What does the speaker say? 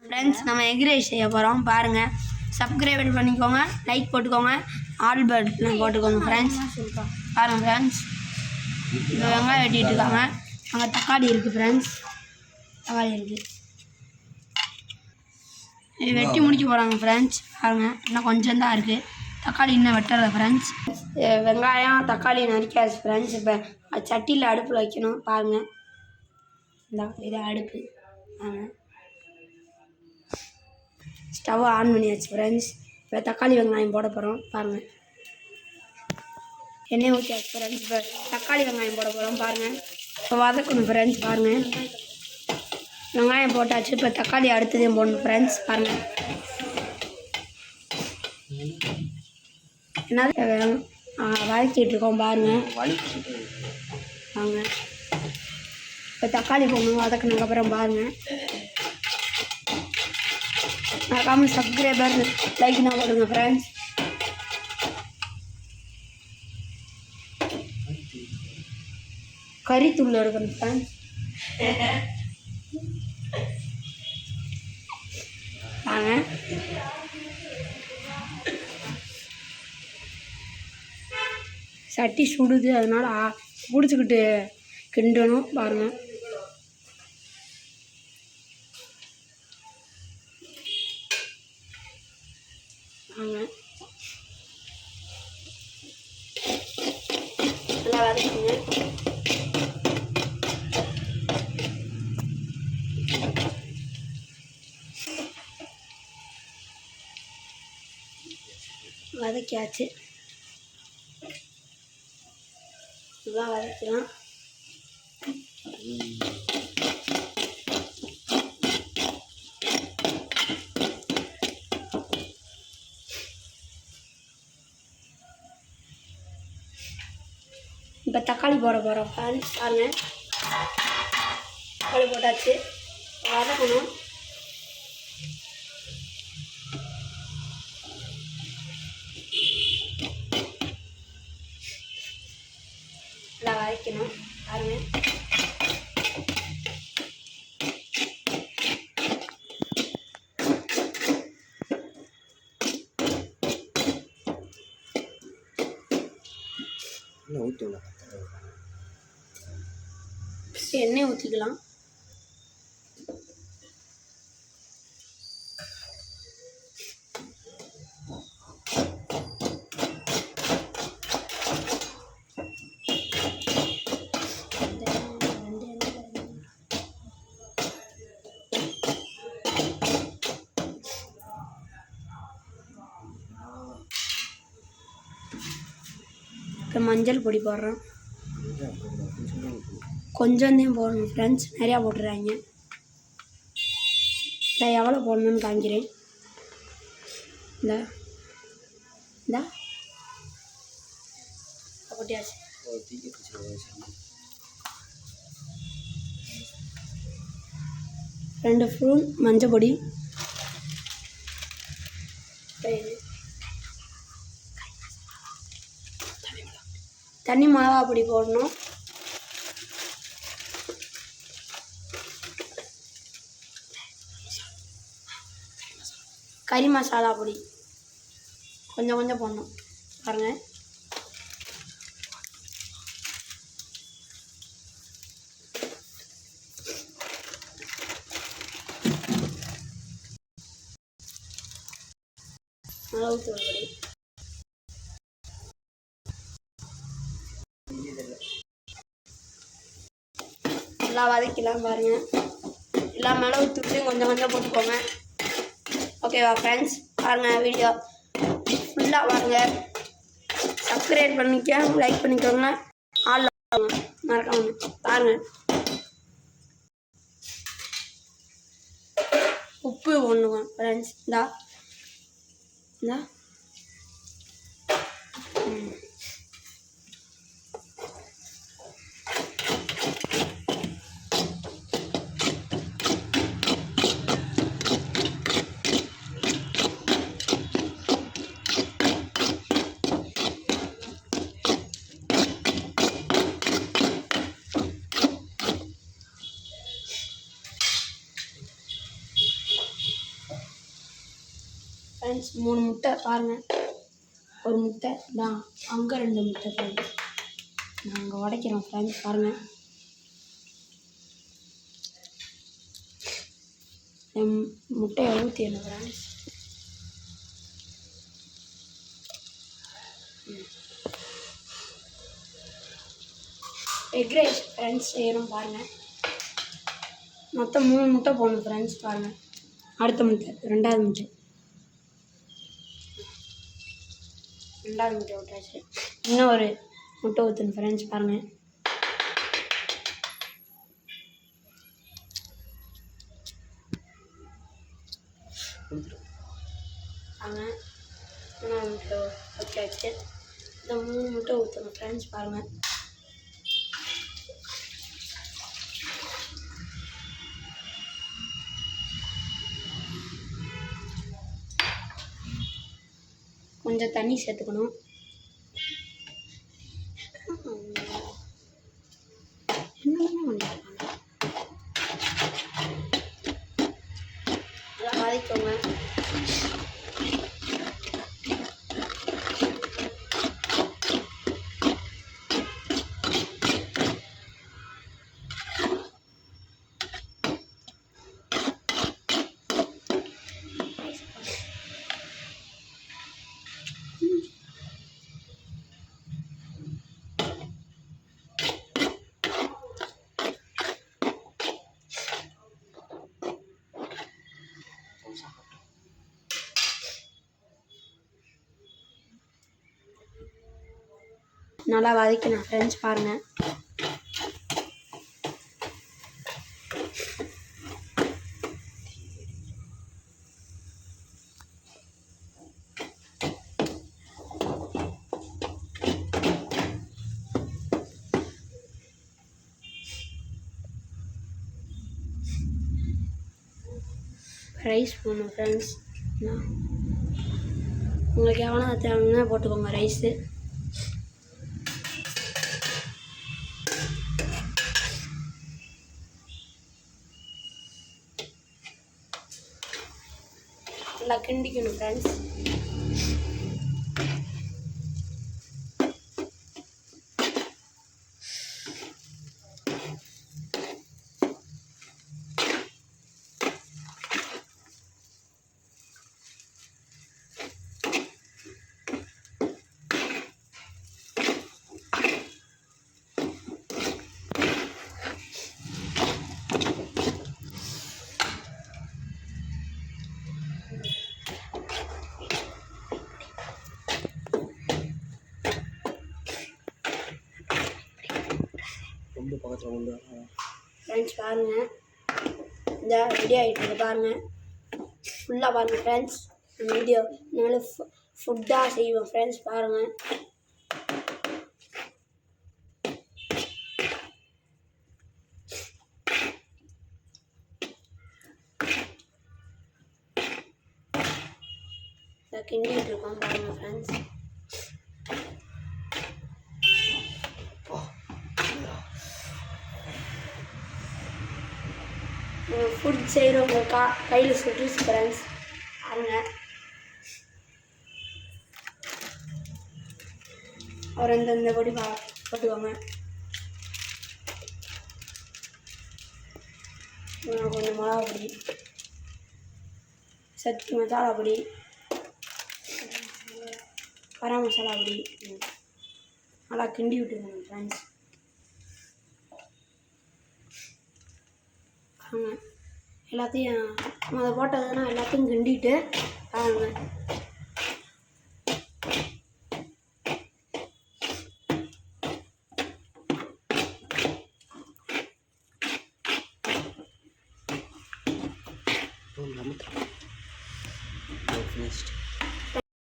Friends நம்ம egg rice செய்ய போகிறோம் பாருங்கள். சப்ஸ்கிரைப் பண்ணிக்கோங்க, லைக் போட்டுக்கோங்க, ஆல் பட்டன் போட்டுக்கோங்க ஃப்ரெண்ட்ஸ். பாருங்கள் ஃப்ரெண்ட்ஸ், இந்த வெங்காயம் வெட்டிகிட்டு இருக்காங்க. அங்கே தக்காளி இருக்குது ஃப்ரெண்ட்ஸ், தக்காளி இருக்குது. இது வெட்டி முடிக்க போகிறாங்க ஃப்ரெண்ட்ஸ். பாருங்கள், இன்னும் கொஞ்சம் தான் இருக்குது, தக்காளி இன்னும் வெட்டுறத ஃப்ரெண்ட்ஸ். வெங்காயம் தக்காளி நறுக்காச்சு ஃப்ரெண்ட்ஸ். இப்போ சட்டியில் அடுப்பில் வைக்கணும். பாருங்கள், இந்த இது அடுப்பு. ஸ்டவ் ஆன் பண்ணியாச்சு ஃப்ரெண்ட்ஸ். இப்போ தக்காளி வெங்காயம் போட போகிறோம். பாருங்கள், எண்ணெய் ஊற்றியாச்சு ஃப்ரெண்ட்ஸ். இப்போ தக்காளி வெங்காயம் போட போகிறோம். பாருங்கள், இப்போ வதக்கணும் ஃப்ரெண்ட்ஸ். பாருங்கள், வெங்காயம் போட்டாச்சு. இப்போ தக்காளி அடுத்ததையும் போடணும் ஃப்ரெண்ட்ஸ். பாருங்கள், என்ன வதக்கிட்டு இருக்கோம். பாருங்கள் வாங்க, இப்போ தக்காளி போடணும். வதக்கினதுக்கப்புறம் பாருங்கள், மறக்காமல் சப்ஸ்கிரைபர் லைக்னா போடுங்க ஃப்ரெண்ட்ஸ். கறித்தூள் எடுக்கணும் ஃப்ரெண்ட்ஸ். வாங்க, சட்டி சுடுது, அதனால் பிடிச்சிக்கிட்டு கிண்டணும். பாருங்கள், வாங்க, நல்லா வதக்குங்க. வதக்கியாச்சு, இதெல்லாம் வதக்கலாம். இப்போ தக்காளி போட போகிறோம் ஃப்ரெண்ட்ஸ். பாருங்கள், தக்காளி போட்டாச்சு, வதக்கணும். நல்லா வதக்கணும். பாருங்கள், எண்ணெய் ஊற்றிக்கலாம். இப்போ மஞ்சள் பொடி போடுறோம். கொஞ்சம் தான் போடணும் ஃப்ரெண்ட்ஸ், நிறையா போட்டுறாங்க. இந்த எவ்வளோ போடணுன்னு காமிக்கிறேன். இந்த இந்த போட்டியாச்சு. 2 ஸ்பூன் மஞ்சள் பொடி, தனி மிளகா பொடி போடணும். கறி மசாலா பொடி கொஞ்சம் கொஞ்சம் போடணும். பாருங்கள், மிளகுத்தூள் பொடி, நல்லா வதக்கலாம். பாருங்கள், எல்லா மிளகுத்தூளையும் கொஞ்சம் கொஞ்சம் போட்டுக்கோங்க. ஓகேவா ஃப்ரெண்ட்ஸ்? பாருங்கள், வீடியோ ஃபுல்லாக பாருங்கள். சப்ஸ்கிரைப் பண்ணிக்க, லைக் பண்ணிக்கோங்க, ஆல் மறக்காம பாருங்கள். உப்பு ஒன்றுங்க ஃப்ரெண்ட்ஸ். இந்தா ஃப்ரெண்ட்ஸ் 3 முட்டை பாருங்கள். ஒரு முட்டை தான், அங்கே 2 முட்டை ஃப்ரெண்ட்ஸ். நாங்கள் உடைக்கிறோம் ஃப்ரெண்ட்ஸ் பாருங்கள். முட்டையை ஊற்றிடணும் ஃப்ரெண்ட்ஸ். எக் ரைஸ் ஃப்ரெண்ட்ஸ் செய்யணும் பாருங்கள். மொத்தம் 3 முட்டை போடணும் ஃப்ரெண்ட்ஸ் பாருங்கள். அடுத்த முட்டை, 2வது முட்டை விட்டாச்சு. இன்னும் ஒரு முட்டை ஊற்றணும் ஃப்ரெண்ட்ஸ் பாருங்கள். பாருங்கள், 3வது முட்டை ஊற்றாச்சு. இந்த 3 முட்டை ஊற்றணும் ஃப்ரெண்ட்ஸ் பாருங்கள். கொஞ்சம் தண்ணி சேர்த்துக்கணும். நல்லா வதக்கிக்கோங்க. நல்லா வதக்கணும் ஃப்ரெண்ட்ஸ் பாருங்கள். ரைஸ் போடணும் ஃப்ரெண்ட்ஸ். உங்களுக்கு எவ்வளோ தேவைன்னா போட்டுக்கோங்க ரைஸு. நல்லா கிண்டிக்கணும் ஃப்ரெண்ட்ஸ். ஃப்ரெண்ட்ஸ் பாருங்கள், இந்த ரெடி ஆகிட்டு பாருங்கள். ஃபுல்லாக பாருங்கள் ஃப்ரெண்ட்ஸ். இந்த வீடியோ இனிமேல் ஃபுட்டாக செய்வோம் ஃப்ரெண்ட்ஸ் பாருங்கள். இதை கிண்டிகிட்டு இருக்கோம் பாருங்கள் ஃப்ரெண்ட்ஸ். ஃபுட் செய்கிறவங்க கையில் சுட்டுச்சு ஃப்ரெண்ட்ஸ் பாருங்கள். ஒரு இந்த பொடி போட்டுக்கோங்க. கொஞ்சம் மிளகா பொடி, சக்தி மசாலா பொடி, கரம் மசாலா பொடி நல்லா கிண்டி விட்டுருங்க ஃப்ரெண்ட்ஸ். எல்லாத்தையும் அதை போட்டதுன்னா எல்லாத்தையும் கிண்டிட்டு பாருங்க. finished.